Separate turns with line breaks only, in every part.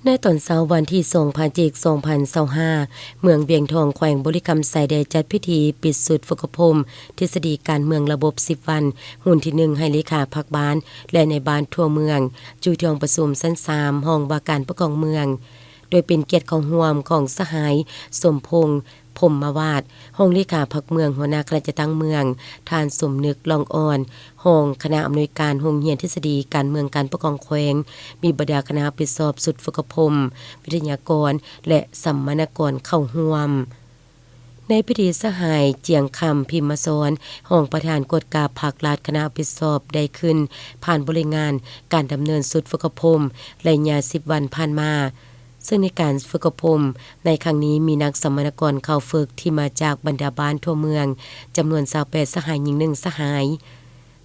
ในตอนเช้าวันที่2พฤศจิกายน2025เมืองเวียงทองแขวงบริกรรมไสได้จัดพิธีปิดสุดฝึกพรมทฤษฎีการเมืองระบบ10วันหุ่นที่1ให้เลขาพรรคบ้านและในบ้านทั่วเมืองจุที่ห้องประชุมชั้น3ห้องว่าการประกองเมืองโดยเป็นเกียรติของร่วมของสหายสมพงษ์พรหมวาดห้องเลขาพรรคเมืองหัวหน้าคณะจัดตั้งเมืองท่านสมนึกลองอ่อนห้องคณะอำนวยการโรงเรียนทฤษฎีการเมืองการปกครองแขวงมีบรรดาคณะปิดสอบสุดฝึกพรมวิทยากรและสัมมนากรเข้าร่วมในพิธีสหายเจียงคำพิมพ์สอนห้องประธานกฎกาภาครัฐคณะปิดสอบได้ขึ้นผ่านบริงานการดำเนินสุดฝึกพรมระยะ10วันผ่านมาซึ่งในการฝึกอบรมในครั้งนี้มีนักสัมมนากรเข้าฝึกที่มาจากบรรดาบ้านทั่วเมืองจำนวน28สหายหญิง1สหาย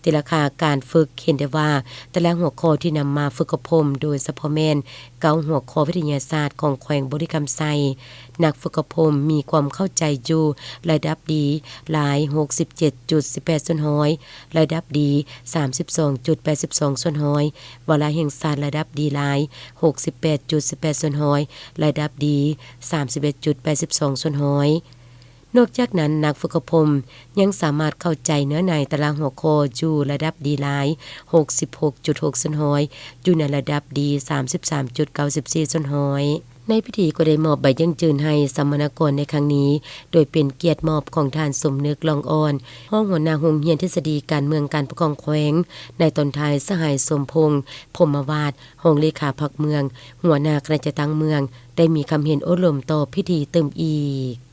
แต่ราคาการฝึกเห็นได้ว่าแต่ละหัวข้อที่นำมาฝึกอบรมโดยเฉพาะแม่น9หัวข้อวิทยาศาสตร์ของแขวงบริกรรมไซนักฝึกอบรมมีความเข้าใจอยู่ระดับดีหลาย 67.18 ส่วนห้อยระดับดี 32.82 ส่วนห้อยวาระแห่งศาสตร์ระดับดีหลาย 68.18 ส่วนห้อยระดับดี 31.82 ส่วนห้อยนอกจากนั้นนักฝึกอบรมยังสามารถเข้าใจเนื้อในตารางหัวข้ออยู่ระดับดีหลาย 66.6 ส่วนห้อยอยู่ในระดับดี 33.94 ส่วนห้อยในพิธีก็ได้มอบใบยังจืนให้สัมมนากรในครั้งนี้โดยเป็นเกียรติมอบของท่านสมนึกลองอ่อนห้องหัวหน้าโรงเรียนทฤษฎีการเมืองการปกครองแขวงในตอนท้ายสหายสมพงษ์พรหมวาดห้องเลขาพรรคเมืองหัวหน้าคณะจัดตั้งเมืองได้มีคำเห็นอบรมต่อพิธีเติมอีก